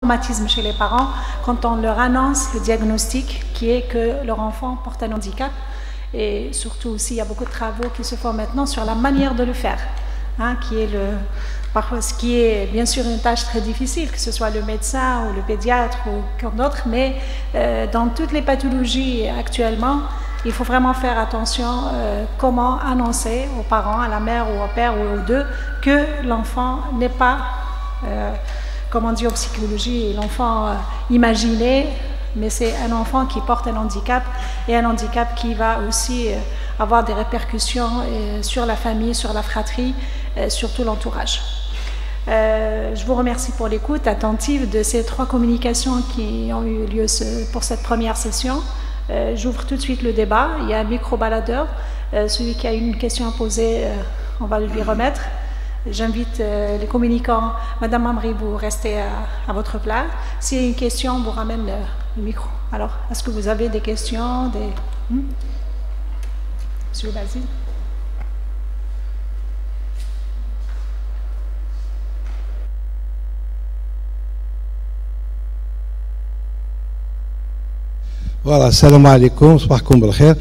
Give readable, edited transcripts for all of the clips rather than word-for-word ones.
traumatisme chez les parents quand on leur annonce le diagnostic qui est que leur enfant porte un handicap. Et surtout aussi, il y a beaucoup de travaux qui se font maintenant sur la manière de le faire, hein, ce qui est bien sûr une tâche très difficile, que ce soit le médecin ou le pédiatre ou quelqu'un d'autre, mais dans toutes les pathologies actuellement, il faut vraiment faire attention comment annoncer aux parents, à la mère ou au père ou aux deux, que l'enfant n'est pas, comme on dit en psychologie, l'enfant imaginé, mais c'est un enfant qui porte un handicap, et un handicap qui va aussi avoir des répercussions sur la famille, sur la fratrie, sur tout l'entourage. Je vous remercie pour l'écoute attentive de ces 3 communications qui ont eu lieu pour cette première session. J'ouvre tout de suite le débat. Il y a un micro-baladeur. Celui qui a une question à poser, on va lui remettre. J'invite les communicants. Madame Mamri, vous restez à votre place. S'il y a une question, on vous ramène le micro. Alors, est-ce que vous avez des questions Monsieur Basile. Voilà, salam alaikum, صباحكم بالخير.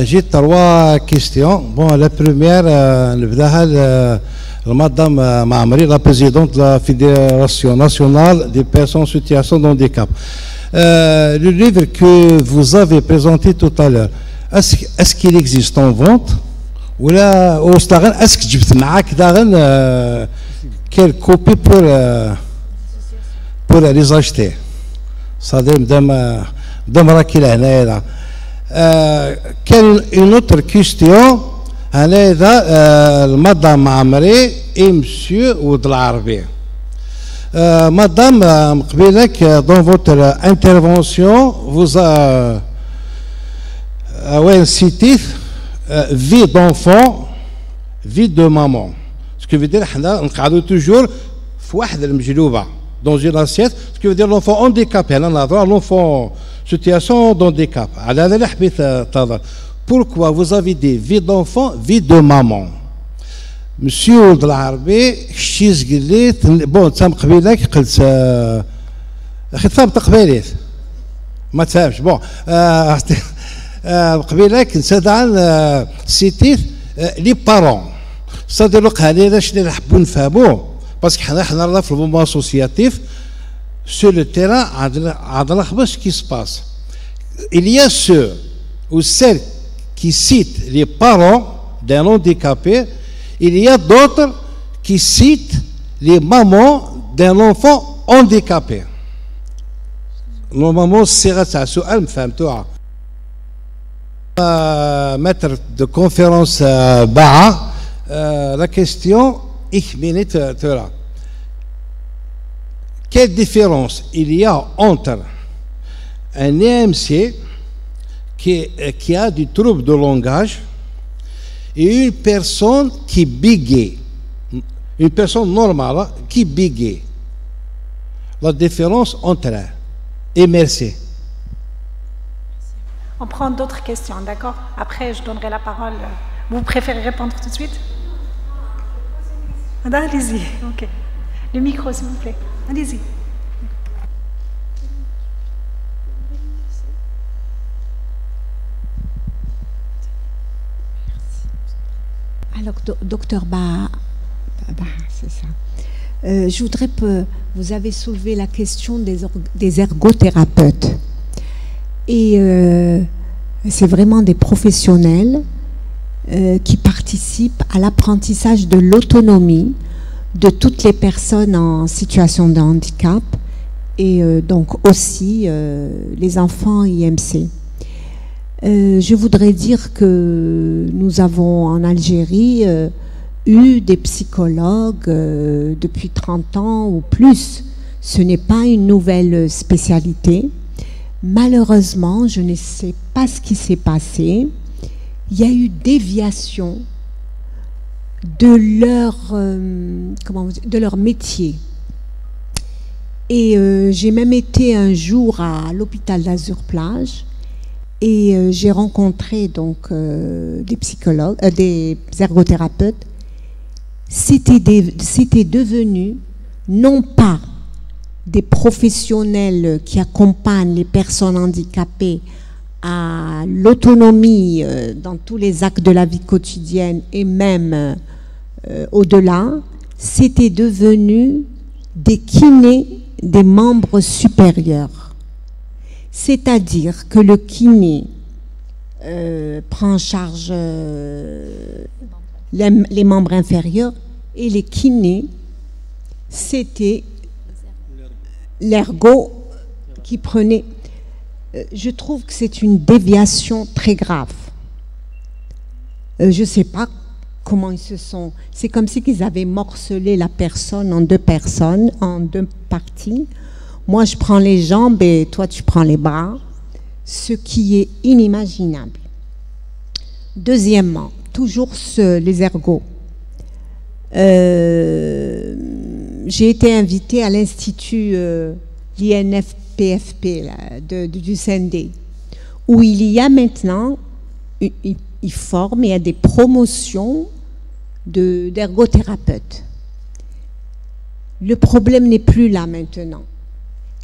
J'ai 3 questions. Bon, la première, Madame Mamri, la présidente de la Fédération nationale des personnes en situation de handicap. Le livre que vous avez présenté tout à l'heure, est-ce qu'il existe en vente? Ou là, est-ce que tu as quelle copie pour les acheter? C'est-à-dire, quelle une autre question? Madame Mamri et Monsieur Oudlarbi. Madame Mqbilek, dans votre intervention, vous avez cité vie d'enfant, vie de maman. Ce qui veut dire qu'on est toujours dans une assiette, ce qui veut dire l'enfant handicapé, l'enfant situation d'handicap. Pourquoi vous avez dit vie d'enfant, vie de maman? Monsieur Oudlarbi, bon, تسام قبيلك قلت اخي ثابت قبيليت ما تفهمش بون قبيلك نسدع سيتيت لي بارون صدر لك هذا شنو نحبوا نفهموا باسكو حنا في المومون اسوسياتيف sur le terrain عندنا خبر ce qui se passe. Il y a ceux ou celles qui citent les parents d'un handicapé. Il y a d'autres qui citent les mamans d'un enfant handicapé. Normalement, c'est ça. Maître de conférence Baha, la question, quelle différence il y a entre un EMC qui a du trouble de langage et une personne qui bégaye, une personne normale qui bégaye? La différence entre eux. Et merci. On prend d'autres questions, d'accord? Après, je donnerai la parole. Vous préférez répondre tout de suite? Allez-y, ok. Le micro, s'il vous plaît. Allez-y. Alors, docteur c'est ça. Je voudrais, vous avez soulevé la question des ergothérapeutes. Et c'est vraiment des professionnels qui participent à l'apprentissage de l'autonomie de toutes les personnes en situation de handicap et donc aussi les enfants IMC. Je voudrais dire que nous avons en Algérie eu des psychologues depuis 30 ans ou plus. Ce n'est pas une nouvelle spécialité. Malheureusement, je ne sais pas ce qui s'est passé. Il y a eu déviation de leur métier. Et j'ai même été un jour à l'hôpital d'Azur-Plage et j'ai rencontré donc des psychologues, des ergothérapeutes. C'était devenu non pas des professionnels qui accompagnent les personnes handicapées à l'autonomie dans tous les actes de la vie quotidienne et même au-delà, c'était devenu des kinés, des membres supérieurs. C'est-à-dire que le kiné prend en charge les membres inférieurs et les kinés, c'était l'ergo qui prenait. Je trouve que c'est une déviation très grave. Je ne sais pas comment ils se sont... C'est comme si ils avaient morcelé la personne en deux personnes, en deux parties. Moi, je prends les jambes et toi, tu prends les bras, ce qui est inimaginable. Deuxièmement, toujours les ergots. J'ai été invitée à l'Institut l'INFPFP du CND, où il y a maintenant, ils forment, il y a des promotions d'ergothérapeutes. Le problème n'est plus là maintenant.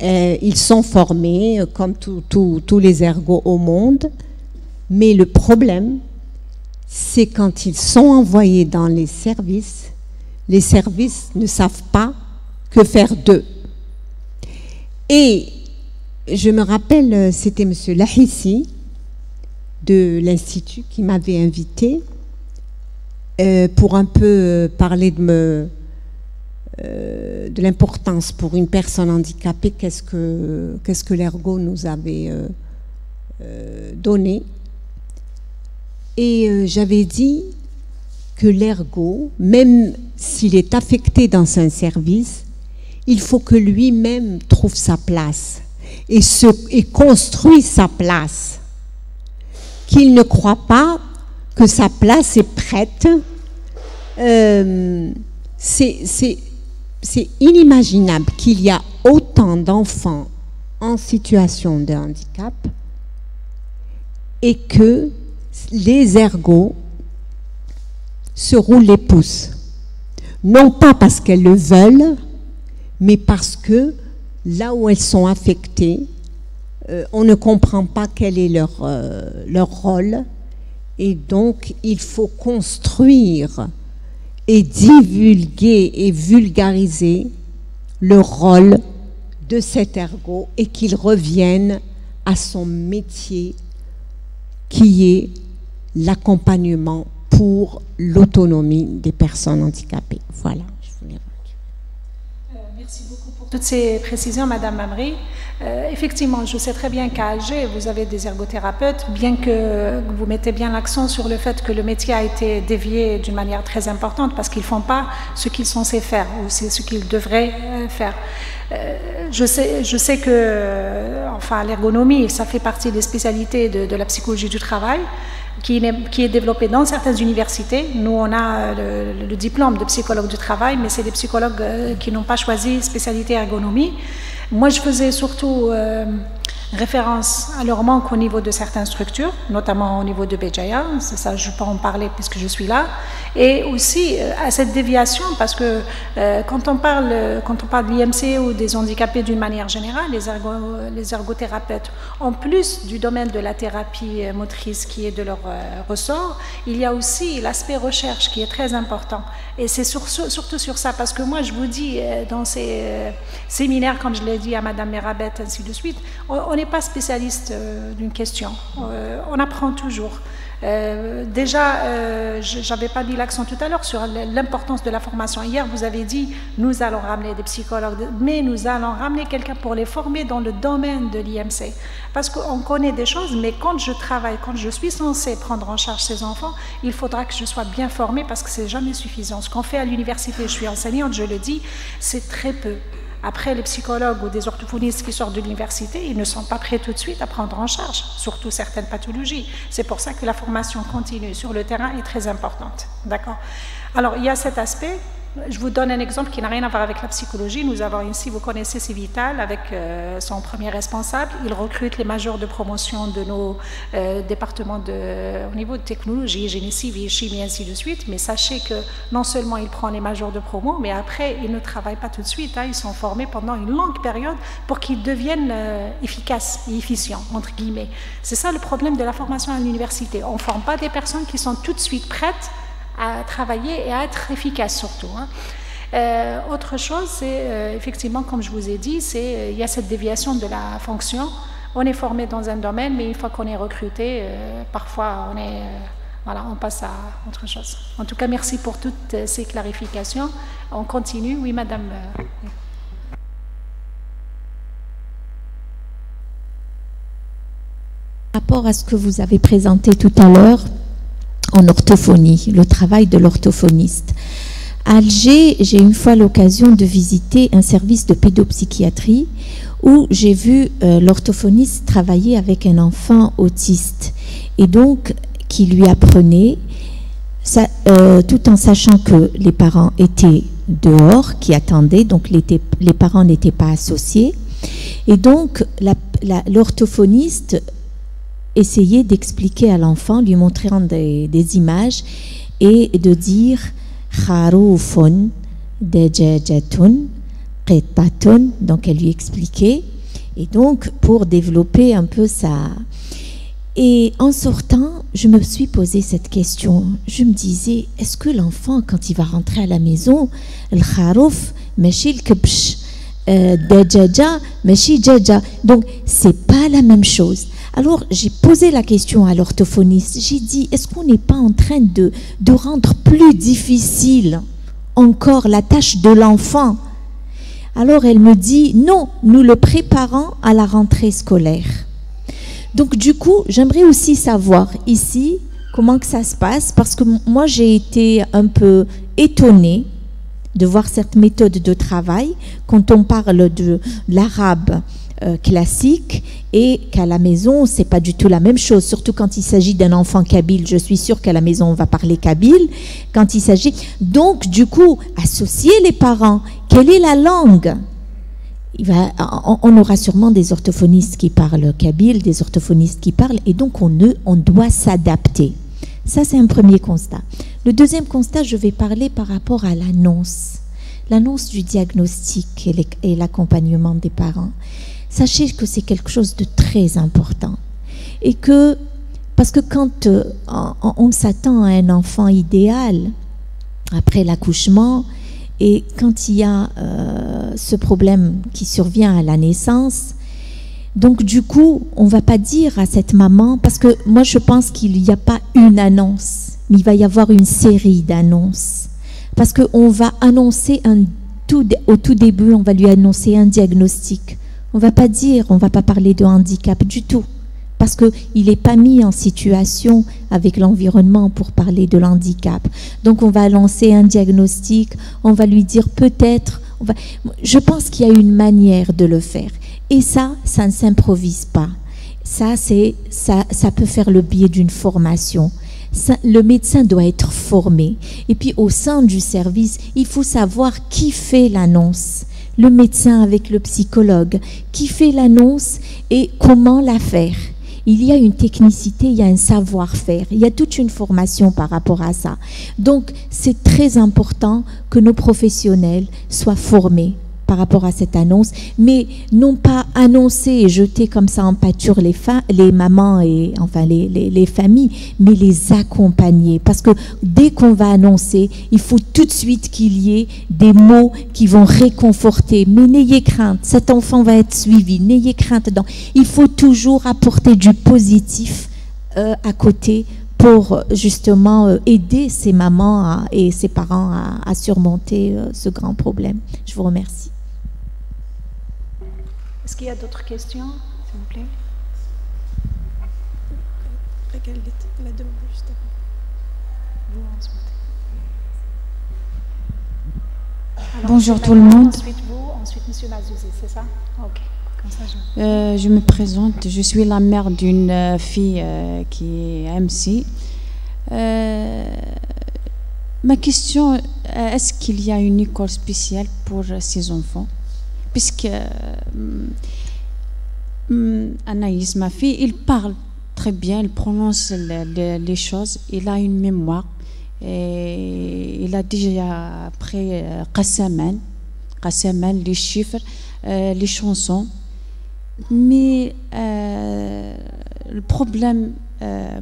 Ils sont formés comme tous les ergots au monde, mais le problème, c'est quand ils sont envoyés dans les services ne savent pas que faire d'eux. Et je me rappelle, c'était M. Lahissi de l'Institut qui m'avait invité pour un peu parler de l'importance pour une personne handicapée, qu'est-ce que l'ergo nous avait donné. Et j'avais dit que l'ergo, même s'il est affecté dans un service, il faut que lui-même trouve sa place et construit sa place. Qu'il ne croit pas que sa place est prête. C'est inimaginable qu'il y a autant d'enfants en situation de handicap et que les ergots se roulent les pouces. Non pas parce qu'elles le veulent, mais parce que là où elles sont affectées, on ne comprend pas quel est leur rôle. Et donc, il faut construire et divulguer et vulgariser le rôle de cet ergot et qu'il revienne à son métier qui est l'accompagnement pour l'autonomie des personnes handicapées. Voilà. Merci beaucoup pour toutes ces précisions, Madame Mamri. Effectivement, je sais très bien qu'à Alger, vous avez des ergothérapeutes, bien que vous mettez bien l'accent sur le fait que le métier a été dévié d'une manière très importante parce qu'ils ne font pas ce qu'ils sont censés faire ou c'est ce qu'ils devraient faire. Je sais que enfin, l'ergonomie, ça fait partie des spécialités de la psychologie du travail qui est développée dans certaines universités. Nous, on a le diplôme de psychologue du travail, mais c'est des psychologues qui n'ont pas choisi spécialité ergonomie. Moi, je faisais surtout référence à leur manque au niveau de certaines structures, notamment au niveau de Béjaïa, c'est ça, je peux en parler puisque je suis là, et aussi à cette déviation, parce que quand on parle de l'IMC ou des handicapés d'une manière générale, les ergothérapeutes, en plus du domaine de la thérapie motrice qui est de leur ressort, il y a aussi l'aspect recherche qui est très important. Et c'est surtout sur ça, parce que moi je vous dis, dans ces séminaires, comme je l'ai dit à Madame Merabet, ainsi de suite, on n'est pas spécialiste d'une question, on apprend toujours. Déjà, j'avais pas mis l'accent tout à l'heure sur l'importance de la formation. Hier, vous avez dit, nous allons ramener des psychologues, mais nous allons ramener quelqu'un pour les former dans le domaine de l'IMC. Parce qu'on connaît des choses, mais quand je travaille, quand je suis censée prendre en charge ces enfants, il faudra que je sois bien formée parce que c'est jamais suffisant. Ce qu'on fait à l'université, je suis enseignante, je le dis, c'est très peu. Après, les psychologues ou des orthophonistes qui sortent de l'université, ils ne sont pas prêts tout de suite à prendre en charge, surtout certaines pathologies. C'est pour ça que la formation continue sur le terrain est très importante. D'accord ? Alors, il y a cet aspect. Je vous donne un exemple qui n'a rien à voir avec la psychologie. Nous avons ici, vous connaissez Civital, avec son premier responsable. Il recrute les majors de promotion de nos départements au niveau de technologie, génie civil, chimie, ainsi de suite. Mais sachez que non seulement il prend les majors de promo, mais après, ils ne travaillent pas tout de suite. Ils sont formés pendant une longue période pour qu'ils deviennent efficaces et efficients, entre guillemets. C'est ça le problème de la formation à l'université. On ne forme pas des personnes qui sont tout de suite prêtes à travailler et à être efficace surtout. Autre chose, c'est effectivement, comme je vous ai dit, il y a cette déviation de la fonction. On est formé dans un domaine, mais une fois qu'on est recruté, parfois on passe à autre chose. En tout cas, merci pour toutes ces clarifications. On continue. Oui, madame. Par rapport à ce que vous avez présenté tout à l'heure, en orthophonie, le travail de l'orthophoniste. À Alger, j'ai une fois l'occasion de visiter un service de pédopsychiatrie où j'ai vu l'orthophoniste travailler avec un enfant autiste et donc qui lui apprenait, tout en sachant que les parents étaient dehors, qui attendaient, donc les parents n'étaient pas associés. Et donc l'orthophoniste essayer d'expliquer à l'enfant, lui montrant des images et de dire Kharoufun dejajatun qittatun, donc elle lui expliquait, et donc pour développer un peu ça. Et en sortant, je me suis posé cette question. Je me disais, est-ce que l'enfant, quand il va rentrer à la maison, le kharouf machi le kbsh, dejaja machi jaja, donc c'est pas la même chose. Alors, j'ai posé la question à l'orthophoniste. J'ai dit, est-ce qu'on n'est pas en train de rendre plus difficile encore la tâche de l'enfant? Alors, elle me dit, non, nous le préparons à la rentrée scolaire. Donc, du coup, j'aimerais aussi savoir ici comment que ça se passe, parce que moi, j'ai été un peu étonnée de voir cette méthode de travail quand on parle de l'arabe classique et qu'à la maison, c'est pas du tout la même chose, surtout quand il s'agit d'un enfant kabyle. Je suis sûre qu'à la maison, on va parler kabyle. Quand il s'agit... Donc, du coup, associer les parents. Quelle est la langue? On aura sûrement des orthophonistes qui parlent kabyle, des orthophonistes qui parlent, et donc on doit s'adapter. Ça, c'est un premier constat. Le deuxième constat, je vais parler par rapport à l'annonce. L'annonce du diagnostic et l'accompagnement des parents. Sachez que c'est quelque chose de très important. Et que, parce que quand on s'attend à un enfant idéal, après l'accouchement, et quand il y a ce problème qui survient à la naissance, donc du coup, on ne va pas dire à cette maman, parce que moi je pense qu'il n'y a pas une annonce, mais il va y avoir une série d'annonces. Parce qu'on va annoncer au tout début, on va lui annoncer un diagnostic. On ne va pas dire, on ne va pas parler de handicap du tout, parce qu'il n'est pas mis en situation avec l'environnement pour parler de l'handicap. Donc on va lancer un diagnostic, on va lui dire peut-être, je pense qu'il y a une manière de le faire. Et ça ne s'improvise pas. Ça peut faire le biais d'une formation. Le médecin doit être formé. Et puis au sein du service, il faut savoir qui fait l'annonce. Le médecin avec le psychologue, qui fait l'annonce et comment la faire. Il y a une technicité, il y a un savoir-faire, il y a toute une formation par rapport à ça. Donc, c'est très important que nos professionnels soient formés par rapport à cette annonce, mais non pas annoncer et jeter comme ça en pâture les mamans et enfin les familles, mais les accompagner. Parce que dès qu'on va annoncer, il faut tout de suite qu'il y ait des mots qui vont réconforter. Mais n'ayez crainte, cet enfant va être suivi, n'ayez crainte. Donc, il faut toujours apporter du positif à côté pour justement aider ces mamans et ces parents à surmonter ce grand problème. Je vous remercie. Est-ce qu'il y a d'autres questions, s'il vous plaît? La demande juste avant. Alors, bonjour tout le monde. Ensuite vous, ensuite Monsieur Mazouzi, c'est ça? Ok. Comme ça, je me présente. Je suis la mère d'une fille qui est MC. Ma question, est-ce qu'il y a une école spéciale pour ces enfants? Puisque Anaïs, ma fille, il parle très bien, il prononce les choses, il a une mémoire. Et il a déjà appris Qassaman, les chiffres, les chansons. Mais le problème,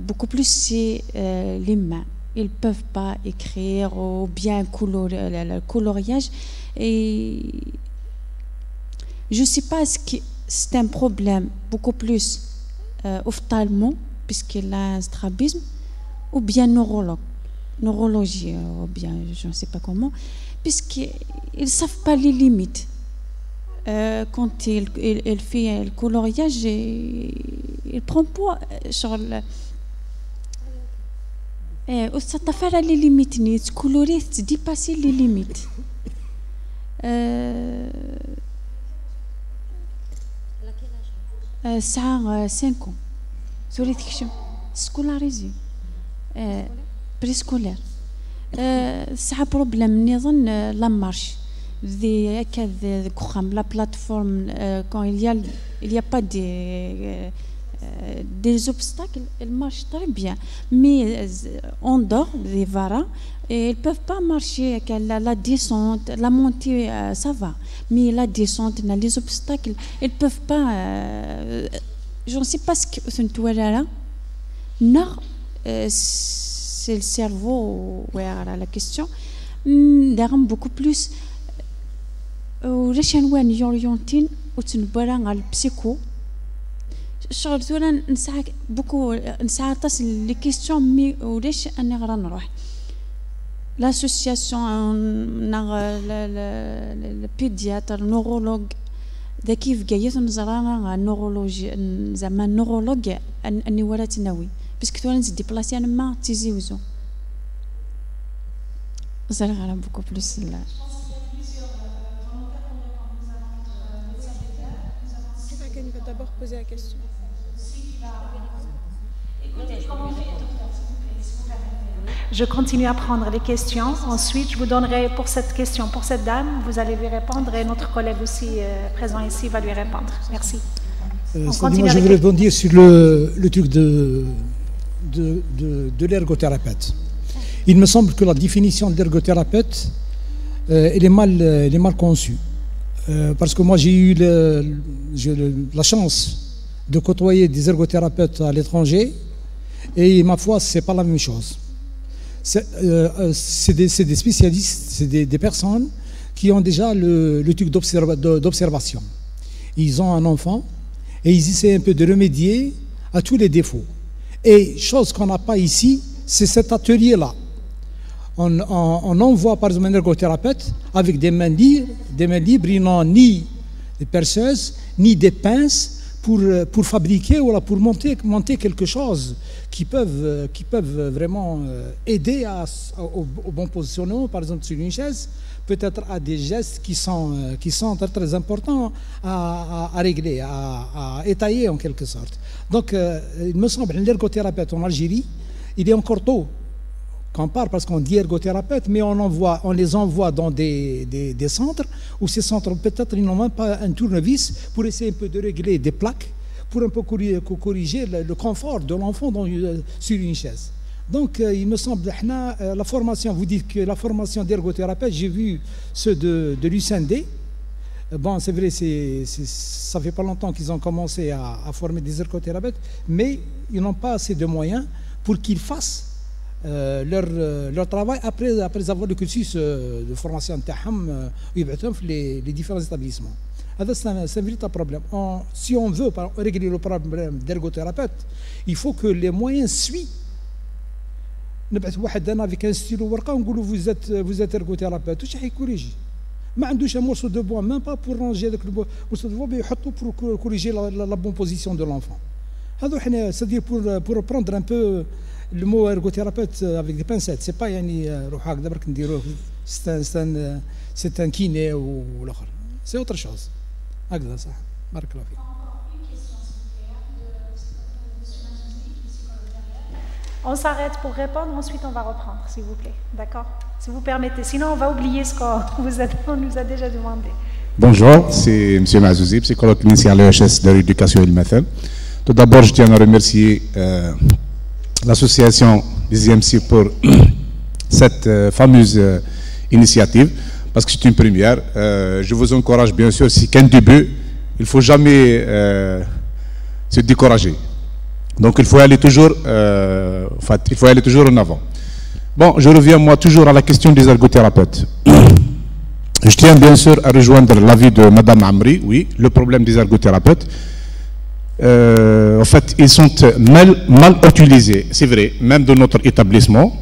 beaucoup plus, c'est les mains. Ils ne peuvent pas écrire ou bien le coloriage. Et je ne sais pas si c'est un problème beaucoup plus ophtalmo, puisqu'il a un strabisme, ou bien neurologie, ou bien je ne sais pas comment, puisqu'ils ne savent pas les limites. Quand il fait le coloriage, il prend pas sur le... ça t'a fait les limites, tu colorer, tu dépasser les limites. Ça a 5 ans. Scolarisé. Préscolaire. Ça a un problème, la marche. La plateforme, quand il y a pas des obstacles, elle marche très bien. Mais en dehors des varas, ils ne peuvent pas marcher. La descente, la montée, ça va. Mais la descente, les obstacles, ils ne peuvent pas. Je ne sais pas ce que c'est là. Non, c'est le cerveau, la question. D'ailleurs, beaucoup plus. ولاش نوان يوريونتين وتنبرا على البسيكو شغل ثورا نسعى بوكو نسعى تصل لي كيستيون مي ولاش انا غرا نروح لاسوسياسيون البيدياتر نورولوج ذا كيف جايت نزرانا نورولوجي زعما نورولوج اني ولا تناوي باسكو ثورا نزيد بلاصي انا ما تيزيوزو زرا غرا بوكو بلوس لا Il va d'abord poser la question. Je continue à prendre les questions. Ensuite, je vous donnerai pour cette question, pour cette dame, vous allez lui répondre et notre collègue aussi présent ici va lui répondre. Merci. Moi, je voudrais rebondir sur le truc de l'ergothérapeute. Il me semble que la définition de l'ergothérapeute, elle est mal conçue. Parce que moi j'ai eu la chance de côtoyer des ergothérapeutes à l'étranger et ma foi c'est pas la même chose. C'est des spécialistes, c'est des personnes qui ont déjà le truc d'observation. Ils ont un enfant et ils essaient un peu de remédier à tous les défauts. Et chose qu'on n'a pas ici, c'est cet atelier-là. On envoie par exemple un ergothérapeute avec des mains libres, ils n'ont ni des perceuses, ni des pinces pour fabriquer ou pour monter quelque chose qui peuvent vraiment aider au bon positionnement, par exemple sur une chaise, peut-être à des gestes qui sont très, très importants à régler, à étayer en quelque sorte. Donc il me semble que l'ergothérapeute en Algérie, il est encore tôt qu'on parle parce qu'on dit ergothérapeute, mais on les envoie dans des centres où ces centres, peut-être, ils n'ont même pas un tournevis pour essayer un peu de régler des plaques, pour un peu corriger le confort de l'enfant sur une chaise. Donc, il me semble, la formation, vous dites que la formation d'ergothérapeute, j'ai vu ceux de l'USND. Bon, c'est vrai, ça fait pas longtemps qu'ils ont commencé à former des ergothérapeutes, mais ils n'ont pas assez de moyens pour qu'ils fassent leur travail après avoir le cursus de formation les différents établissements. C'est un véritable problème. Si on veut régler le problème d'ergothérapeute, il faut que les moyens suivent. نبعث واحد انا avec un stylo ورقه ونقولوا vous êtes ergothérapeute واش حيكوريجي ما عندوش un morceau de bois même pas pour ranger avec le morceau de bois يحطوا pour corriger la bonne position de l'enfant. هذو حنا c'est-à-dire pour prendre un peu le mot ergothérapeute avec des pincettes, c'est pas يعني روح هكذا برك نديروه c'est un kiné ou الاخر, c'est autre chose. هكذا صح, بارك الله فيك. On s'arrête pour répondre, ensuite on va reprendre, s'il vous plaît. D'accord? Si vous permettez. Sinon, on va oublier ce qu'on nous a déjà demandé. Bonjour, c'est M. Mazouzi, psychologue clinicien à l'EHS de l'éducation et le matin. Tout d'abord, je tiens à remercier l'association des IMC pour cette fameuse initiative, parce que c'est une première. Je vous encourage, bien sûr, si qu'un début, il ne faut jamais se décourager. Donc, il faut aller toujours, il faut aller toujours en avant. Bon, je reviens, moi, toujours à la question des ergothérapeutes. Je tiens, bien sûr, à rejoindre l'avis de Mme Amri, oui, le problème des ergothérapeutes. En fait, ils sont mal utilisés, c'est vrai, même dans notre établissement,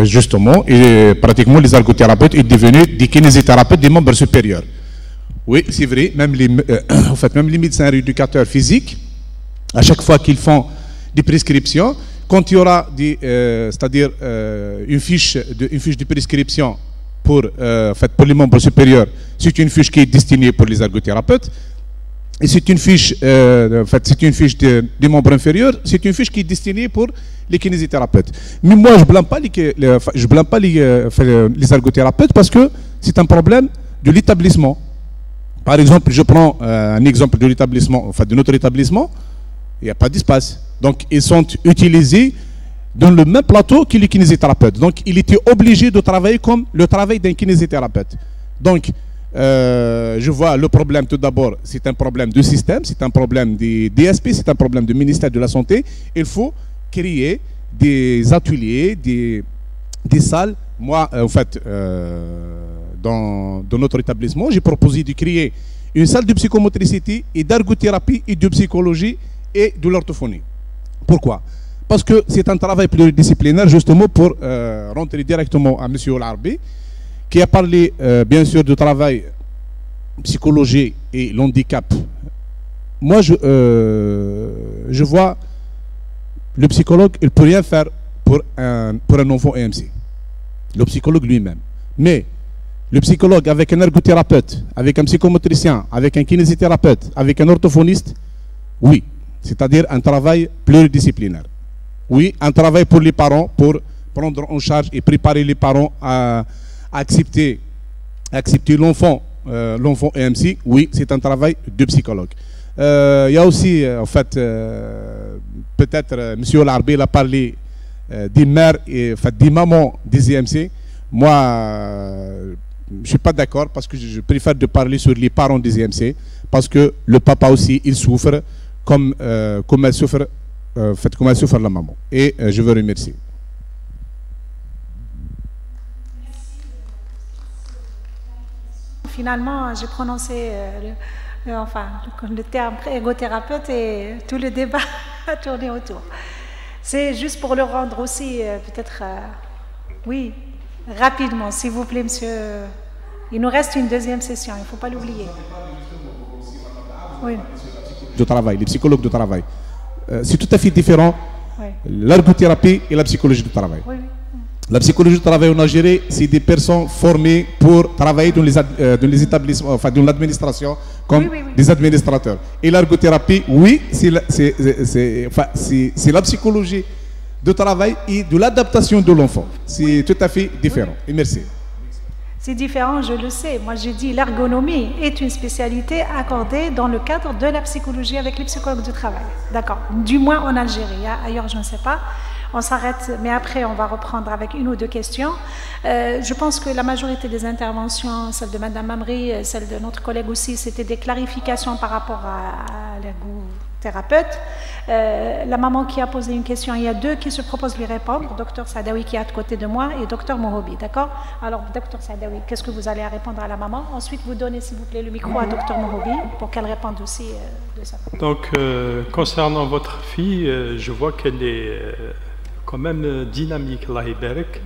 justement, et pratiquement les ergothérapeutes sont devenus des kinésithérapeutes des membres supérieurs. Oui, c'est vrai, même en fait, même les médecins rééducateurs physiques, à chaque fois qu'ils font des prescriptions, quand il y aura c'est-à-dire une fiche de prescription pour les membres supérieurs, c'est une fiche qui est destinée pour les ergothérapeutes. Et c'est une fiche, c'est une fiche des membres inférieurs, c'est une fiche qui est destinée pour les kinésithérapeutes. Mais moi, je ne blâme pas les ergothérapeutes parce que c'est un problème de l'établissement. Par exemple, je prends un exemple de l'établissement, de notre établissement, il n'y a pas d'espace. Donc, ils sont utilisés dans le même plateau que les kinésithérapeutes. Donc, il était obligé de travailler comme le travail d'un kinésithérapeute. Donc, je vois le problème tout d'abord, c'est un problème de système, c'est un problème des DSP, c'est un problème du ministère de la Santé. Il faut créer des ateliers, des salles. Moi, en fait, dans notre établissement, j'ai proposé de créer une salle de psychomotricité et d'ergothérapie et de psychologie et de l'orthophonie. Pourquoi? Parce que c'est un travail pluridisciplinaire, justement, pour rentrer directement à M. Olarbi, qui a parlé, bien sûr, du travail psychologie et l'handicap. Moi, je vois le psychologue, il ne peut rien faire pour un enfant EMC. Le psychologue lui-même. Mais le psychologue avec un ergothérapeute, avec un psychomotricien, avec un kinésithérapeute, avec un orthophoniste, oui. C'est-à-dire un travail pluridisciplinaire. Oui, un travail pour les parents, pour prendre en charge et préparer les parents à accepter l'enfant EMC. Oui, c'est un travail de psychologue. Il y a aussi, en fait, peut-être, M. Olarbi a parlé des mères et des mamans des EMC. Moi, je ne suis pas d'accord parce que je préfère de parler sur les parents des EMC parce que le papa aussi, il souffre comme elle souffre, comme elle souffre la maman. Et je veux remercier. Finalement, j'ai prononcé le terme ergothérapeute et tout le débat a tourné autour. C'est juste pour le rendre aussi, peut-être, oui, rapidement, s'il vous plaît, monsieur. Il nous reste une deuxième session, il ne faut pas l'oublier. Oui. De travail, les psychologues de travail. C'est tout à fait différent, oui. L'ergothérapie et la psychologie du travail. Oui, oui. La psychologie du travail en Algérie, c'est des personnes formées pour travailler dans les établissements, enfin dans l'administration, comme des administrateurs. Et l'ergothérapie, oui, c'est la psychologie de travail et de l'adaptation de l'enfant. C'est tout à fait différent. Et merci. C'est différent, je le sais. Moi, j'ai dit l'ergonomie est une spécialité accordée dans le cadre de la psychologie avec les psychologues de travail. D'accord. Du moins en Algérie. Ailleurs, je ne sais pas. On s'arrête, mais après, on va reprendre avec une ou deux questions. Je pense que la majorité des interventions, celle de Mme Amri, celle de notre collègue aussi, c'était des clarifications par rapport à l'ergothérapeute. La maman qui a posé une question, il y a deux qui se proposent de lui répondre. Dr Sadawi qui est à côté de moi et Dr Mouhobi, d'accord? Alors, Dr Sadawi, qu'est-ce que vous allez répondre à la maman? Ensuite, vous donnez, s'il vous plaît, le micro à Dr Mouhobi pour qu'elle réponde aussi de ça. Donc, concernant votre fille, je vois qu'elle est quand même dynamique, Allah Ibarak.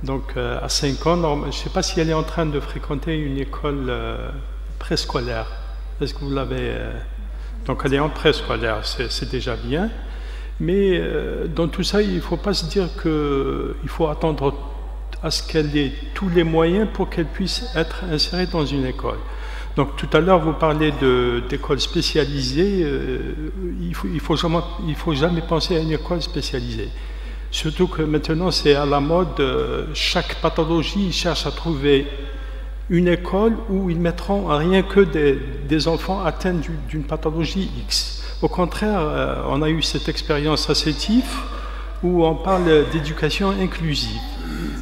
Donc, à 5 ans, je ne sais pas si elle est en train de fréquenter une école préscolaire. Est-ce que vous l'avez... Donc, elle est en préscolaire, c'est déjà bien. Mais dans tout ça, il ne faut pas se dire qu'il faut attendre à ce qu'elle ait tous les moyens pour qu'elle puisse être insérée dans une école. Donc tout à l'heure, vous parlez d'écoles spécialisées. Il faut jamais penser à une école spécialisée. Surtout que maintenant, c'est à la mode. Chaque pathologie cherche à trouver une école où ils mettront rien que des enfants atteints d'une pathologie X. Au contraire, on a eu cette expérience à Sétif où on parle d'éducation inclusive.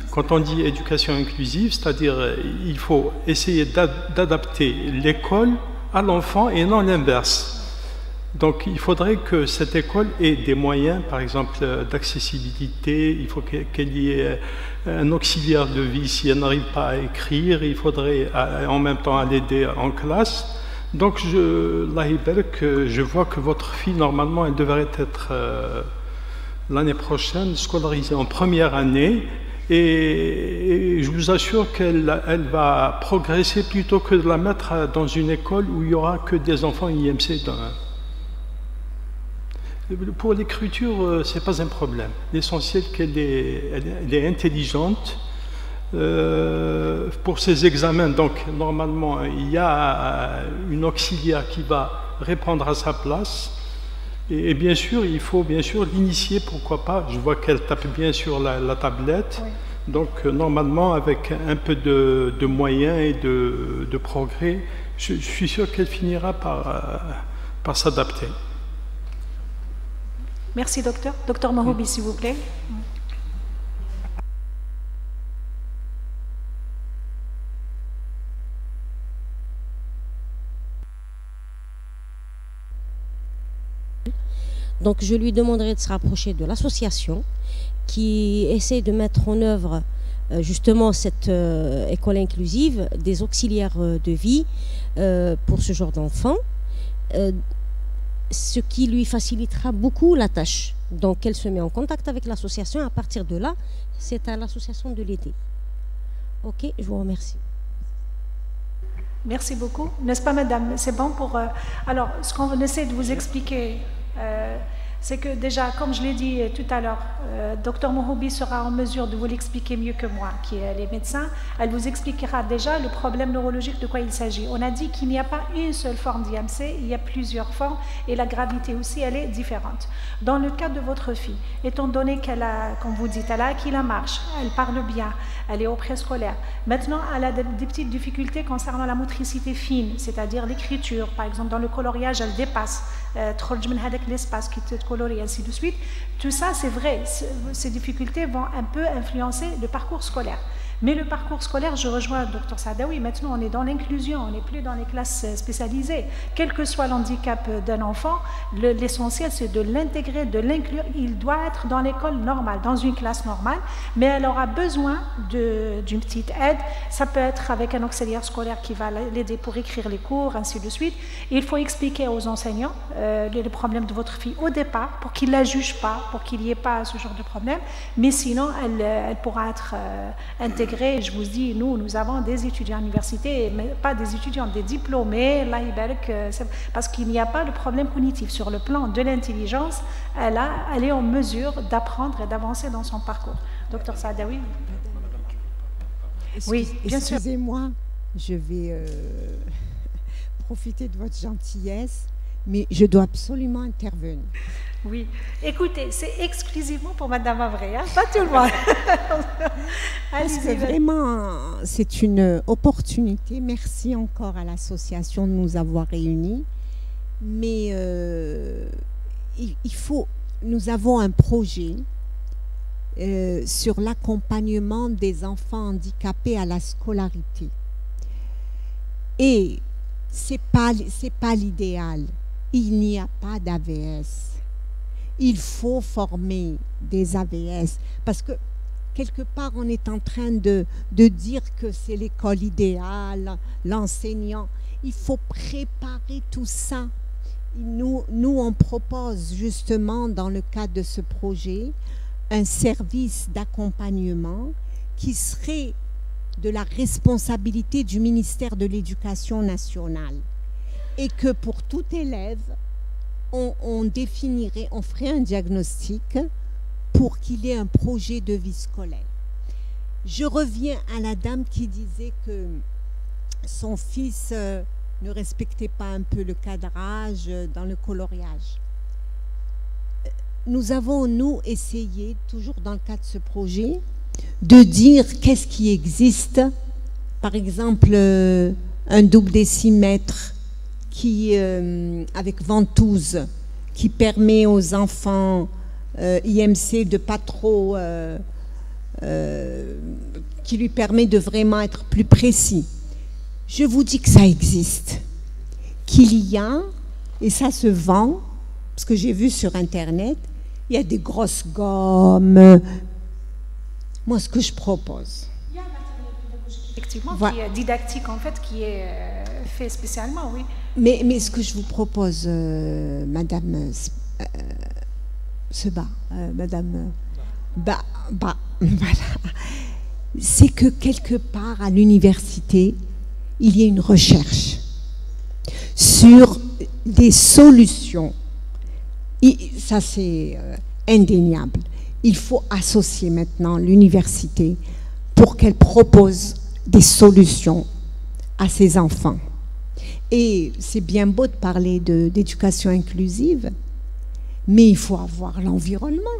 Quand on dit éducation inclusive, c'est-à-dire il faut essayer d'adapter l'école à l'enfant et non l'inverse. Donc il faudrait que cette école ait des moyens, par exemple d'accessibilité, il faut qu'elle y ait un auxiliaire de vie si elle n'arrive pas à écrire, il faudrait en même temps l'aider en classe. Donc je vois que votre fille, normalement, elle devrait être l'année prochaine scolarisée en première année et je vous assure qu'elle va progresser plutôt que de la mettre dans une école où il n'y aura que des enfants IMC. Pour l'écriture, ce n'est pas un problème. L'essentiel qu'elle est intelligente. Pour ces examens, donc normalement, il y a une auxiliaire qui va répondre à sa place. Et bien sûr, il faut bien sûr l'initier, pourquoi pas. Je vois qu'elle tape bien sur la tablette. Oui. Donc normalement, avec un peu de moyens et de progrès, je suis sûr qu'elle finira par s'adapter. Merci, docteur. Docteur Mahoubi, s'il vous plaît. Donc je lui demanderai de se rapprocher de l'association qui essaie de mettre en œuvre justement cette école inclusive, des auxiliaires de vie pour ce genre d'enfants, ce qui lui facilitera beaucoup la tâche. Donc elle se met en contact avec l'association, à partir de là, c'est à l'association de l'aider. Ok, je vous remercie. Merci beaucoup. N'est-ce pas, madame? C'est bon pour... Alors, ce qu'on essaie de vous expliquer, c'est que déjà, comme je l'ai dit tout à l'heure, Dr Mohoubi sera en mesure de vous l'expliquer mieux que moi, qui est les médecins. Elle vous expliquera déjà le problème neurologique, de quoi il s'agit. On a dit qu'il n'y a pas une seule forme d'IMC, il y a plusieurs formes et la gravité aussi, elle est différente. Dans le cas de votre fille, étant donné qu'elle a, comme vous dites, elle a acquis la marche, elle parle bien, elle est au préscolaire. Maintenant, elle a des petites difficultés concernant la motricité fine, c'est-à-dire l'écriture. Par exemple, dans le coloriage, elle dépasse. L'espace qui te colorie, ainsi de suite. Tout ça, c'est vrai. Ces difficultés vont un peu influencer le parcours scolaire. Mais le parcours scolaire, je rejoins le Dr Saadawi, maintenant on est dans l'inclusion, on n'est plus dans les classes spécialisées. Quel que soit l'handicap d'un enfant, l'essentiel c'est de l'intégrer, de l'inclure. Il doit être dans l'école normale, dans une classe normale, mais elle aura besoin d'une petite aide. Ça peut être avec un auxiliaire scolaire qui va l'aider pour écrire les cours, ainsi de suite. Il faut expliquer aux enseignants les problèmes de votre fille au départ, pour qu'ils ne la jugent pas, pour qu'il n'y ait pas ce genre de problème, mais sinon elle pourra être intégrée. Je vous dis, nous avons des étudiants à l'université, mais pas des étudiants, des diplômés, parce qu'il n'y a pas de problème cognitif. Sur le plan de l'intelligence, elle est en mesure d'apprendre et d'avancer dans son parcours. Docteur Saadawi. Oui, bien sûr. Excusez-moi, je vais profiter de votre gentillesse, mais je dois absolument intervenir. Oui, écoutez, c'est exclusivement pour Madame Avré, hein? Pas tout le monde. Parce que vraiment, c'est une opportunité. Merci encore à l'association de nous avoir réunis. Mais nous avons un projet sur l'accompagnement des enfants handicapés à la scolarité. Et c'est pas l'idéal. Il n'y a pas d'AVS. Il faut former des AVS parce que quelque part on est en train de dire que c'est l'école idéale, l'enseignant. Il faut préparer tout ça. Nous on propose justement dans le cadre de ce projet un service d'accompagnement qui serait de la responsabilité du ministère de l'Éducation nationale et que pour tout élève on définirait, on ferait un diagnostic pour qu'il ait un projet de vie scolaire. Je reviens à la dame qui disait que son fils ne respectez pas un peu le cadrage dans le coloriage. Nous avons, nous, essayé, toujours dans le cadre de ce projet, de dire qu'est-ce qui existe. Par exemple, un double décimètre qui, avec ventouse, qui permet aux enfants IMC de pas trop... qui lui permet de vraiment être plus précis. Je vous dis que ça existe, qu'il y a, et ça se vend, parce que j'ai vu sur Internet, il y a des grosses gommes. Moi, ce que je propose... Il y a un matériel pédagogique, effectivement, Voilà. qui est didactique, en fait, qui est fait spécialement, oui. Mais ce que je vous propose, Madame Seba, Madame voilà, c'est que quelque part à l'université, il y ait une recherche sur des solutions. Ça, c'est indéniable. Il faut associer maintenant l'université pour qu'elle propose des solutions à ses enfants. Et c'est bien beau de parler d'éducation inclusive, mais il faut avoir l'environnement,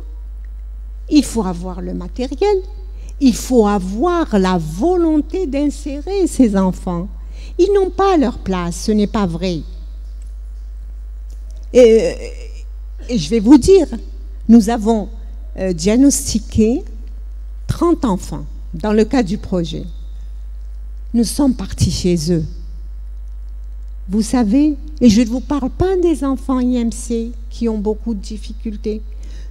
il faut avoir le matériel, il faut avoir la volonté d'insérer ces enfants. Ils n'ont pas leur place, ce n'est pas vrai. Et je vais vous dire, nous avons diagnostiqué 30 enfants dans le cadre du projet. Nous sommes partis chez eux. Vous savez, et je ne vous parle pas des enfants IMC qui ont beaucoup de difficultés.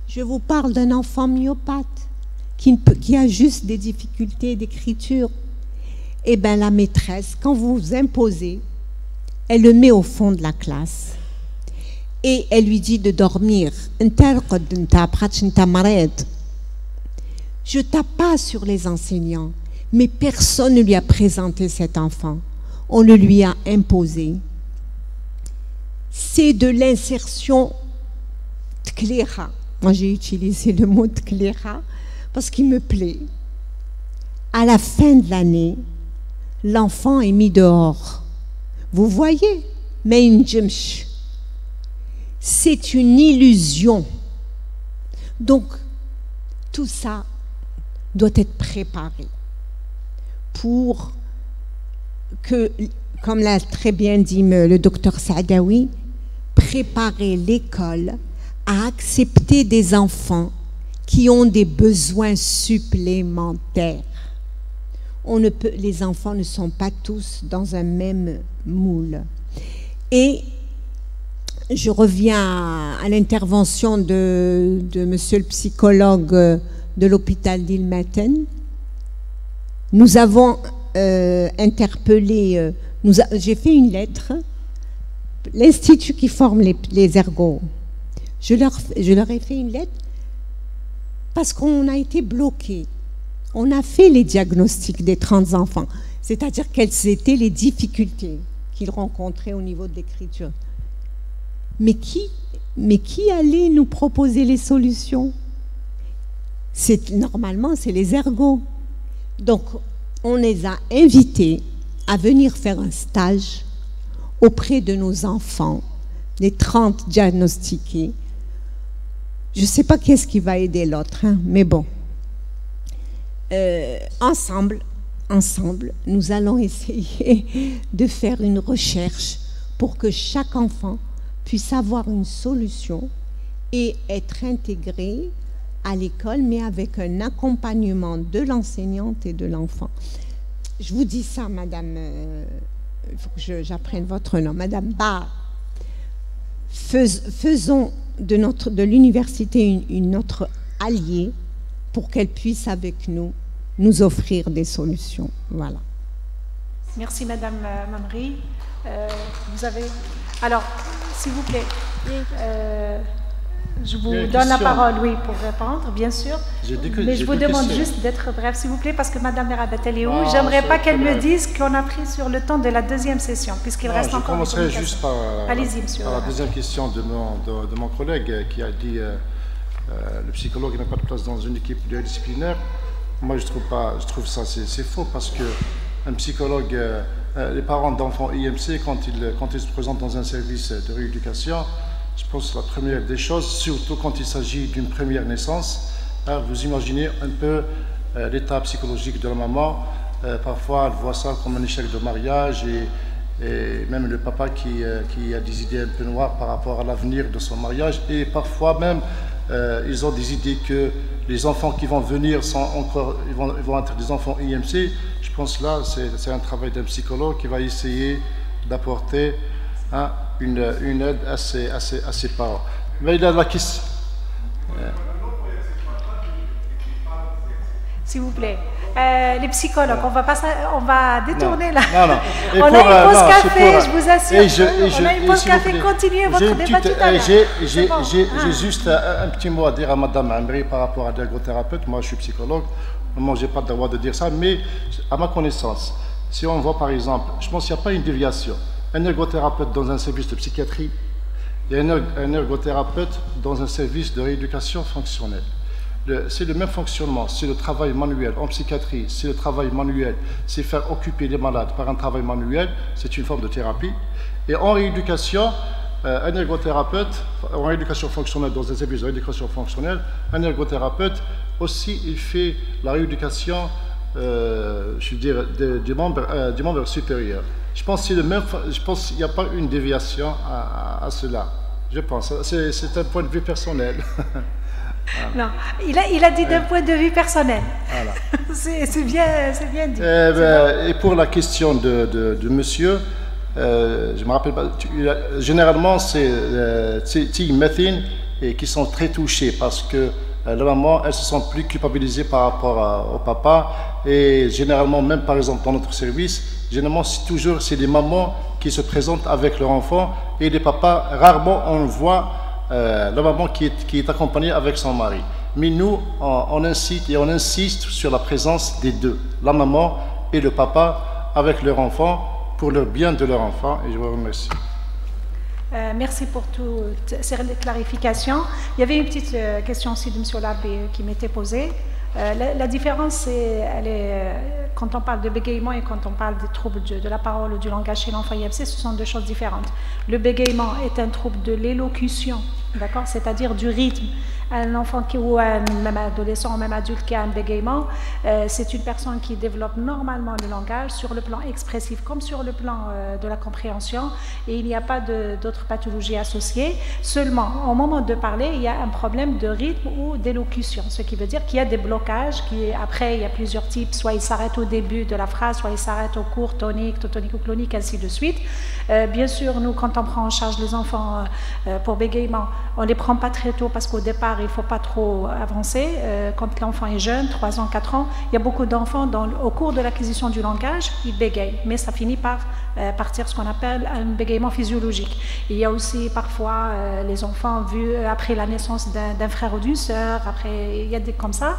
Je vous parle d'un enfant myopathe qui a juste des difficultés d'écriture. Eh bien, la maîtresse, quand vous imposez, elle le met au fond de la classe et elle lui dit de dormir. Je tape pas sur les enseignants, mais personne ne lui a présenté cet enfant. On le lui a imposé. C'est de l'insertion tkléra. Moi, j'ai utilisé le mot tkléra parce qu'il me plaît. À la fin de l'année, l'enfant est mis dehors. Vous voyez, mais une jemch. C'est une illusion. Donc, tout ça doit être préparé pour que, comme l'a très bien dit le docteur Saadawi, préparer l'école à accepter des enfants qui ont des besoins supplémentaires. Les enfants ne sont pas tous dans un même moule. Et je reviens à l'intervention de monsieur le psychologue de l'hôpital d'Ilmaten. Nous avons interpellé, j'ai fait une lettre, l'institut qui forme les ergots. Je leur ai fait une lettre parce qu'on a été bloqués. On a fait les diagnostics des 30 enfants, c'est-à-dire quelles étaient les difficultés qu'ils rencontraient au niveau de l'écriture. Mais qui allait nous proposer les solutions? Normalement, c'est les ergots. Donc, on les a invités à venir faire un stage auprès de nos enfants, les 30 diagnostiqués. Je ne sais pas qui est-ce qui va aider l'autre, hein, mais bon. Ensemble, nous allons essayer de faire une recherche pour que chaque enfant puisse avoir une solution et être intégré à l'école, mais avec un accompagnement de l'enseignante et de l'enfant. Je vous dis ça, madame, il faut que j'apprenne votre nom, madame Barr. Faisons de l'université notre allié pour qu'elle puisse avec nous offrir des solutions. Voilà. Merci madame Mamri. Vous avez... Alors, s'il vous plaît, je vous donne la parole, oui, pour répondre, bien sûr. Mais je vous demande juste d'être bref, s'il vous plaît, parce que madame Merabat, elle est où? J'aimerais pas qu'elle me dise qu'on a pris sur le temps de la deuxième session, puisqu'il reste encore... Je commencerai juste par la deuxième question de mon collègue qui a dit le psychologue n'a pas de place dans une équipe disciplinaire. Moi, je trouve ça c'est faux, parce qu'un psychologue les parents d'enfants IMC, quand ils se présentent dans un service de rééducation, je pense que la première des choses, surtout quand il s'agit d'une première naissance, vous imaginez un peu l'état psychologique de la maman. Parfois, elle voit ça comme un échec de mariage et même le papa qui a des idées un peu noires par rapport à l'avenir de son mariage. Et parfois même, ils ont des idées que les enfants qui vont venir ils vont être des enfants IMC. Je pense que là, c'est un travail d'un psychologue qui va essayer d'apporter une aide à ses parents. Mais il a la question. S'il vous plaît. Les psychologues, on va détourner là. Non. On a une pause café, je vous assure. On a une pause café, continuez votre débat tout à l'heure. J'ai juste un petit mot à dire à Madame Amri par rapport à l'ergothérapeute. Moi, je suis psychologue. Moi, je n'ai pas le droit de dire ça, mais à ma connaissance, si on voit par exemple, je pense qu'il n'y a pas une déviation. Un ergothérapeute dans un service de psychiatrie et un ergothérapeute dans un service de rééducation fonctionnelle. C'est le même fonctionnement, c'est le travail manuel. En psychiatrie, c'est le travail manuel, c'est faire occuper les malades par un travail manuel, c'est une forme de thérapie. Et en rééducation, un ergothérapeute, en rééducation fonctionnelle, dans un service de rééducation fonctionnelle, un ergothérapeute aussi, il fait la rééducation, je veux dire, du membre supérieur. Je pense qu'il n'y a pas une déviation à cela. Je pense, c'est un point de vue personnel. Voilà. Non, il a dit d'un point de vue personnel. Voilà. c'est bien dit. Et pour la question de monsieur, je me rappelle pas, généralement c'est Méthine et qui sont très touchés parce que la maman, elle se sent plus culpabilisée par rapport au papa. Et généralement, même par exemple dans notre service, généralement c'est les mamans qui se présentent avec leur enfant et les papas, rarement on voit la maman qui est accompagnée avec son mari. Mais nous, on insiste sur la présence des deux, la maman et le papa avec leur enfant, pour le bien de leur enfant. Et je vous remercie. Merci pour toutes ces clarifications. Il y avait une petite question aussi de M. Labé qui m'était posée. La différence, quand on parle de bégaiement et quand on parle des troubles de la parole ou du langage chez l'enfant IMC, ce sont deux choses différentes. Le bégaiement est un trouble de l'élocution, d'accord, c'est-à-dire du rythme. Un enfant ou un même adolescent ou même adulte qui a un bégaiement, c'est une personne qui développe normalement le langage sur le plan expressif comme sur le plan de la compréhension, et il n'y a pas d'autres pathologies associées. Seulement, au moment de parler, il y a un problème de rythme ou d'élocution, ce qui veut dire qu'il y a des blocages. Après, il y a plusieurs types, soit il s'arrête au début de la phrase, soit il s'arrête au court, tonique, totonique ou clonique, ainsi de suite. Bien sûr, nous, quand on prend en charge les enfants pour bégaiement, on ne les prend pas très tôt parce qu'au départ, il ne faut pas trop avancer. Quand l'enfant est jeune, 3 ans, 4 ans, il y a beaucoup d'enfants, au cours de l'acquisition du langage, ils bégayent, mais ça finit par partir ce qu'on appelle un bégaiement physiologique. Il y a aussi parfois les enfants vus après la naissance d'un frère ou d'une sœur, après, il y a des comme ça.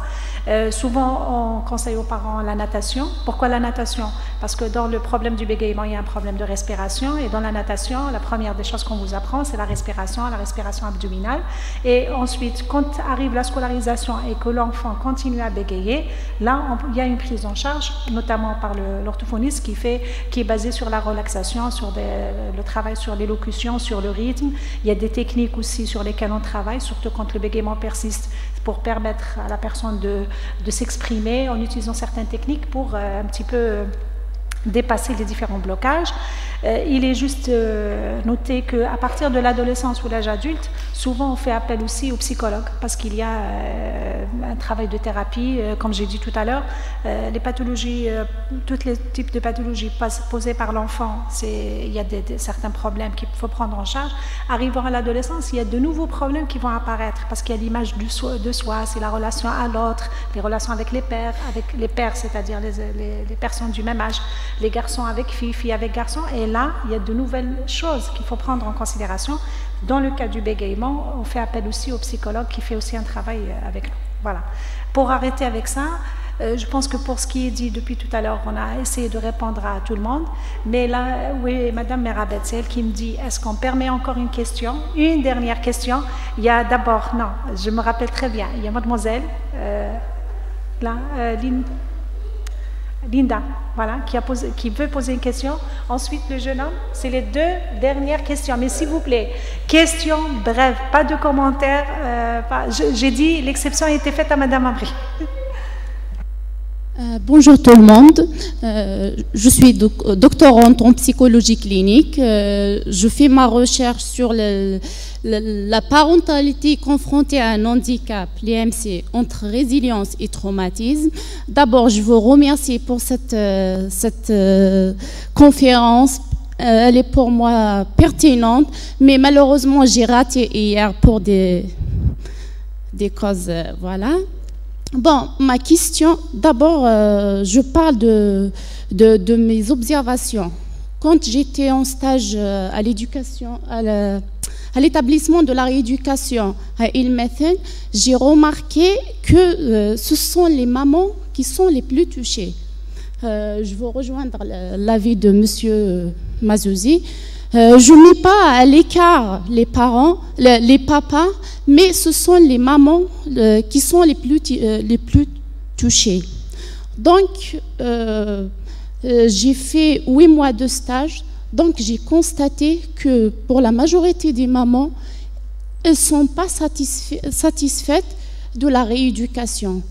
Souvent, on conseille aux parents la natation. Pourquoi la natation? Parce que dans le problème du bégaiement, il y a un problème de respiration, et dans la natation, la première des choses qu'on vous apprend, c'est la respiration abdominale. Et ensuite, quand arrive la scolarisation et que l'enfant continue à bégayer, là, il y a une prise en charge, notamment par l'orthophoniste qui est basé sur la relaxation, sur le travail sur l'élocution, sur le rythme. Il y a des techniques aussi sur lesquelles on travaille, surtout quand le bégaiement persiste, pour permettre à la personne de s'exprimer en utilisant certaines techniques pour un petit peu dépasser les différents blocages. Il est juste noté qu'à partir de l'adolescence ou l'âge adulte, souvent on fait appel aussi aux psychologues parce qu'il y a un travail de thérapie, comme j'ai dit tout à l'heure. Les pathologies, tous les types de pathologies posées par l'enfant, il y a certains problèmes qu'il faut prendre en charge. Arrivant à l'adolescence, il y a de nouveaux problèmes qui vont apparaître parce qu'il y a l'image de soi, c'est la relation à l'autre, les relations avec les pères, c'est-à-dire les personnes du même âge, les garçons avec filles avec garçons. Et là, il y a de nouvelles choses qu'il faut prendre en considération. Dans le cas du bégaiement, on fait appel aussi au psychologue qui fait aussi un travail avec nous. Voilà. Pour arrêter avec ça, je pense que pour ce qui est dit depuis tout à l'heure, on a essayé de répondre à tout le monde. Mais là, oui, Madame Merabet, c'est elle qui me dit, est-ce qu'on permet encore une question? Une dernière question. Il y a d'abord, non, je me rappelle très bien, il y a Mademoiselle, là, Lynn. Linda, voilà, qui veut poser une question. Ensuite, le jeune homme. C'est les deux dernières questions. Mais s'il vous plaît, questions brèves, pas de commentaires. J'ai dit, l'exception a été faite à Madame Amri. Bonjour tout le monde, je suis doctorante en psychologie clinique, je fais ma recherche sur la parentalité confrontée à un handicap, l'EMC, entre résilience et traumatisme. D'abord, je vous remercie pour cette conférence. Elle est pour moi pertinente, mais malheureusement, j'ai raté hier pour des causes, voilà. Bon, ma question, d'abord, je parle de mes observations. Quand j'étais en stage à l'éducation, à l'établissement de la rééducation à Ilmethen, j'ai remarqué que ce sont les mamans qui sont les plus touchées. Je veux rejoindre l'avis de M. Mazouzi. Je ne mets pas à l'écart les parents, les papas, mais ce sont les mamans qui sont les plus touchées. Donc, j'ai fait 8 mois de stage, donc j'ai constaté que pour la majorité des mamans, elles ne sont pas satisfaites de la rééducation.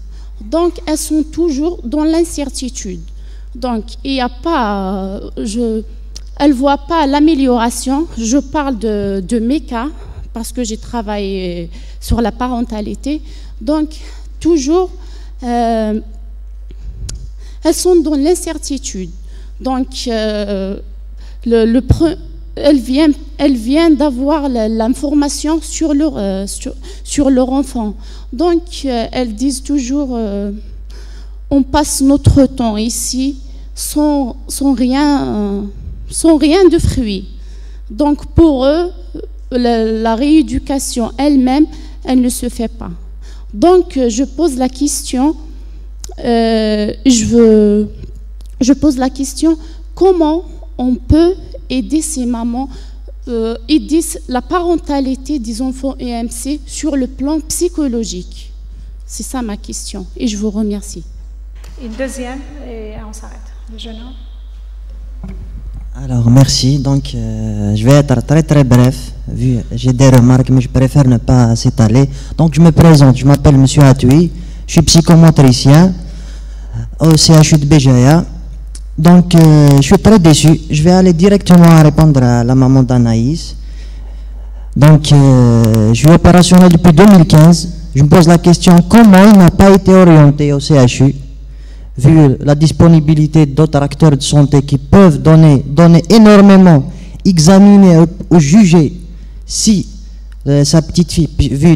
Donc, elles sont toujours dans l'incertitude. Donc, il n'y a pas... elles ne voient pas l'amélioration. Je parle de mes cas, parce que j'ai travaillé sur la parentalité. Donc, toujours, elles sont dans l'incertitude. Donc, elles viennent d'avoir l'information sur leur enfant. Donc, elles disent toujours, on passe notre temps ici sans rien de fruits. Donc, pour eux, la rééducation elle-même, elle ne se fait pas. Donc, je pose la question, je pose la question, comment on peut aider ces mamans, aider la parentalité des enfants EMC sur le plan psychologique? C'est ça ma question, et je vous remercie. Une deuxième, et on s'arrête. Le jeune homme. Alors, merci. Donc, je vais être très très bref, vu j'ai des remarques, mais je préfère ne pas s'étaler. Donc, je me présente. Je m'appelle M. Atoui. Je suis psychomotricien au CHU de Béjaïa. Donc, je suis très déçu. Je vais aller directement répondre à la maman d'Anaïs. Donc, je suis opérationnel depuis 2015. Je me pose la question, comment il n'a pas été orienté au CHU, vu la disponibilité d'autres acteurs de santé qui peuvent donner énormément, examiner ou juger si sa petite fille, vu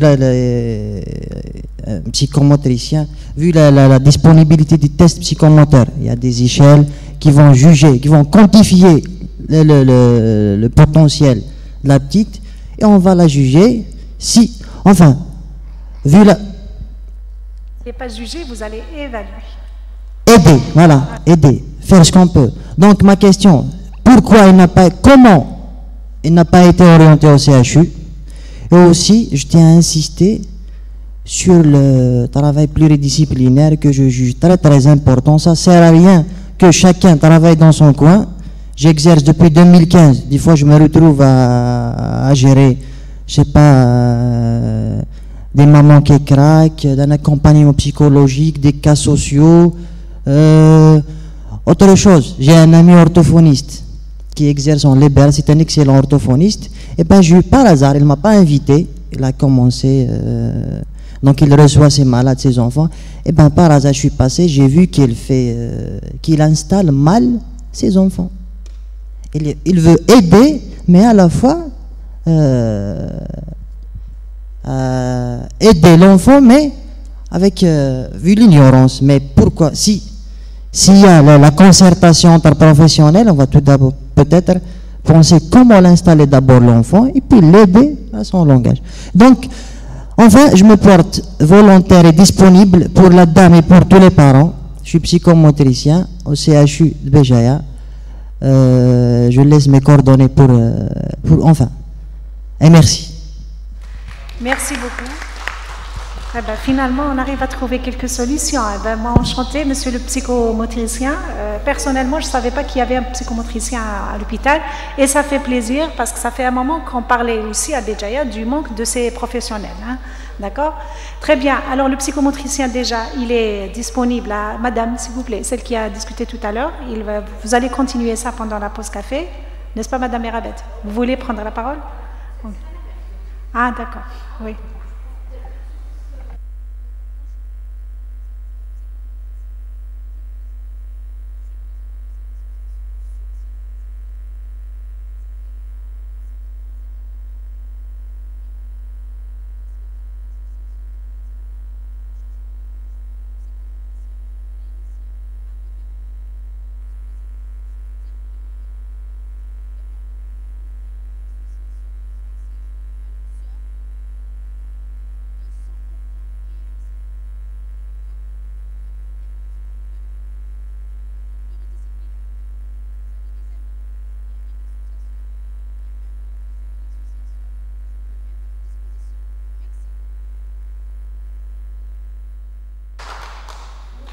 psychomotricien, vu la disponibilité des tests psychomoteurs, il y a des échelles qui vont juger, qui vont quantifier le potentiel de la petite, et on va la juger si, enfin, vu la... Et pas juger, vous allez évaluer. Aider, voilà, aider, faire ce qu'on peut. Donc ma question, pourquoi comment il n'a pas été orienté au CHU? Et aussi, je tiens à insister sur le travail pluridisciplinaire que je juge très très important. Ça ne sert à rien que chacun travaille dans son coin. J'exerce depuis 2015. Des fois, je me retrouve à gérer, je sais pas, des mamans qui craquent, d'un accompagnement psychologique, des cas sociaux. Autre chose, j'ai un ami orthophoniste qui exerce en Libéral, c'est un excellent orthophoniste. Et bien, par hasard, il ne m'a pas invité. Il a commencé, donc il reçoit ses malades, ses enfants. Et bien, par hasard, je suis passé, j'ai vu qu'il installe mal ses enfants. Il veut aider, mais à la fois aider l'enfant, mais avec, vu l'ignorance. Mais pourquoi? S'il y a la concertation interprofessionnelle, on va tout d'abord peut-être penser comment l'installer d'abord l'enfant et puis l'aider à son langage. Donc, enfin, je me porte volontaire et disponible pour la dame et pour tous les parents. Je suis psychomotricien au CHU de Béjaïa. Je laisse mes coordonnées pour enfin. Et merci. Merci beaucoup. Eh ben, finalement, on arrive à trouver quelques solutions. Eh ben, moi, enchantée, monsieur le psychomotricien. Personnellement, je ne savais pas qu'il y avait un psychomotricien à l'hôpital. Et ça fait plaisir parce que ça fait un moment qu'on parlait aussi à Béjaïa du manque de ces professionnels. Hein. D'accord? Très bien. Alors, le psychomotricien, déjà, il est disponible à madame, s'il vous plaît, celle qui a discuté tout à l'heure. Vous allez continuer ça pendant la pause café. N'est-ce pas, madame Erabet? Vous voulez prendre la parole? Ah, d'accord. Oui.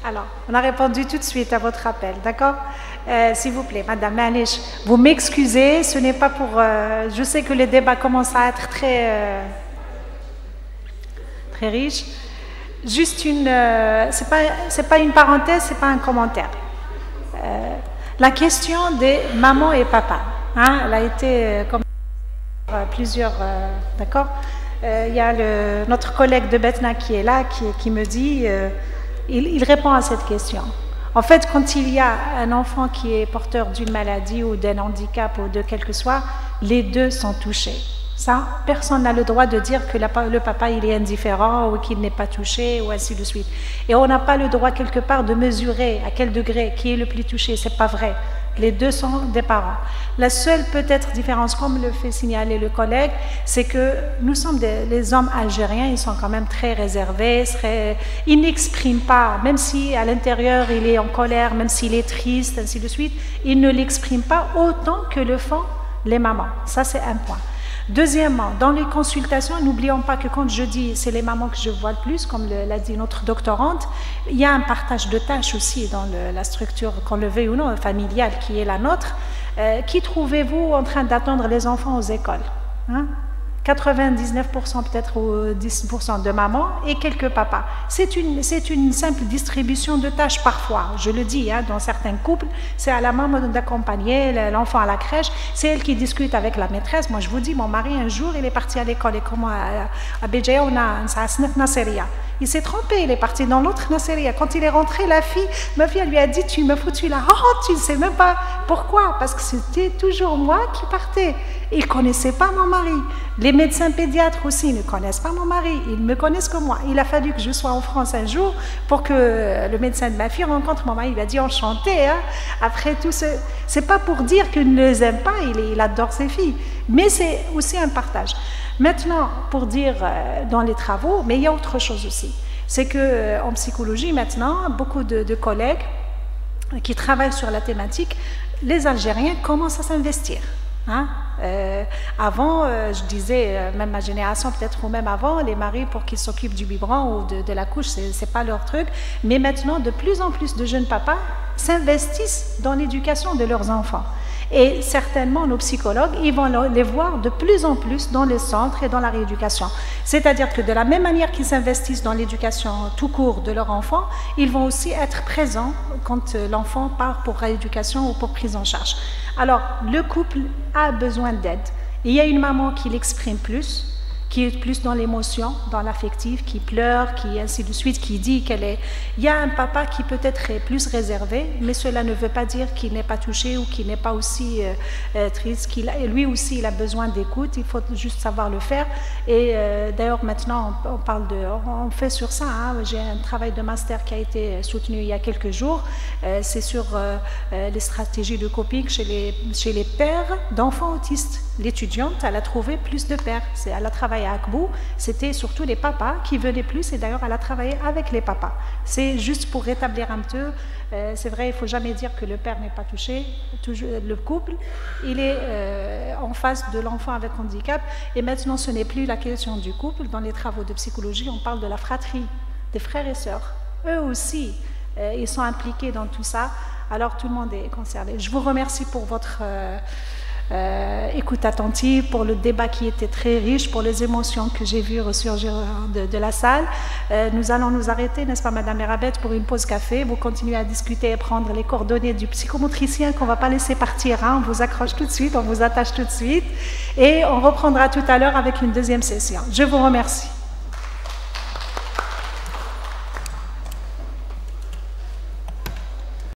Alors, on a répondu tout de suite à votre appel, d'accord? S'il vous plaît, madame Manish, vous m'excusez, ce n'est pas pour... je sais que le débat commence à être très riche. Juste une... c'est pas une parenthèse, c'est pas un commentaire. La question des mamans et papas, hein, elle a été comme plusieurs... d'accord? Il y a notre collègue de Betna qui est là, qui me dit... Il répond à cette question. En fait, quand il y a un enfant qui est porteur d'une maladie ou d'un handicap ou de quel que soit, les deux sont touchés. Ça, personne n'a le droit de dire que le papa il est indifférent ou qu'il n'est pas touché ou ainsi de suite. Et on n'a pas le droit quelque part de mesurer à quel degré qui est le plus touché. C'est pas vrai. Les deux sont des parents. La seule peut-être différence, comme le fait signaler le collègue, c'est que nous sommes les hommes algériens, ils sont quand même très réservés, ils n'expriment pas, même si à l'intérieur il est en colère, même s'il est triste, ainsi de suite, ils ne l'expriment pas autant que le font les mamans. Ça, c'est un point. Deuxièmement, dans les consultations, n'oublions pas que quand je dis c'est les mamans que je vois le plus, comme l'a dit notre doctorante, il y a un partage de tâches aussi dans la structure, qu'on le veuille ou non, familiale qui est la nôtre. Qui trouvez-vous en train d'attendre les enfants aux écoles, hein? 99% peut-être ou 10% de mamans et quelques papas. C'est une simple distribution de tâches parfois. Je le dis, hein, dans certains couples, c'est à la maman d'accompagner l'enfant à la crèche. C'est elle qui discute avec la maîtresse. Moi, je vous dis, mon mari, un jour, il est parti à l'école. Et comme à Béjaïa, on a un Nasseria. Il s'est trompé, il est parti dans l'autre Nasseria. Quand il est rentré, ma fille, elle lui a dit, tu m'as foutu la honte, tu ne sais même pas pourquoi. Parce que c'était toujours moi qui partais. Il ne connaissait pas mon mari. Les médecins pédiatres aussi ne connaissent pas mon mari. Ils ne me connaissent que moi. Il a fallu que je sois en France un jour pour que le médecin de ma fille rencontre mon mari. Il a dit enchanté. Hein. Après tout, c'est pas pour dire qu'il ne les aime pas. Il adore ses filles. Mais c'est aussi un partage. Maintenant, pour dire dans les travaux, mais il y a autre chose aussi. C'est qu'en psychologie, maintenant, beaucoup de collègues qui travaillent sur la thématique, les Algériens commencent à s'investir. Hein? Avant, je disais, même ma génération peut-être ou même avant, les maris pour qu'ils s'occupent du biberon ou de la couche, c'est pas leur truc. Mais maintenant, de plus en plus de jeunes papas s'investissent dans l'éducation de leurs enfants. Et certainement, nos psychologues, ils vont les voir de plus en plus dans les centres et dans la rééducation. C'est-à-dire que de la même manière qu'ils s'investissent dans l'éducation tout court de leur enfant, ils vont aussi être présents quand l'enfant part pour rééducation ou pour prise en charge. Alors, le couple a besoin d'aide. Il y a une maman qui l'exprime plus, qui est plus dans l'émotion, dans l'affectif, qui pleure, qui ainsi de suite, qui dit qu'elle est... Il y a un papa qui peut-être est plus réservé, mais cela ne veut pas dire qu'il n'est pas touché ou qu'il n'est pas aussi triste. Lui aussi, il a besoin d'écoute, il faut juste savoir le faire. Et d'ailleurs, maintenant, on fait sur ça. Hein. J'ai un travail de master qui a été soutenu il y a quelques jours. C'est sur les stratégies de coping chez les pères d'enfants autistes. L'étudiante, elle a trouvé plus de pères. Elle a travaillé travaillé à Akbou, c'était surtout les papas qui venaient plus, et d'ailleurs elle a travaillé avec les papas. C'est juste pour rétablir un peu, c'est vrai, il ne faut jamais dire que le père n'est pas touché, le couple, il est en face de l'enfant avec handicap, et maintenant ce n'est plus la question du couple. Dans les travaux de psychologie, on parle de la fratrie, des frères et sœurs. Eux aussi, ils sont impliqués dans tout ça, alors tout le monde est concerné. Je vous remercie pour votre écoute attentive, pour le débat qui était très riche, pour les émotions que j'ai vues ressurgir de la salle. Nous allons nous arrêter, n'est-ce pas, Madame Merabet, pour une pause café. Vous continuez à discuter et prendre les coordonnées du psychomotricien qu'on ne va pas laisser partir. Hein. On vous accroche tout de suite, on vous attache tout de suite. Et on reprendra tout à l'heure avec une deuxième session. Je vous remercie.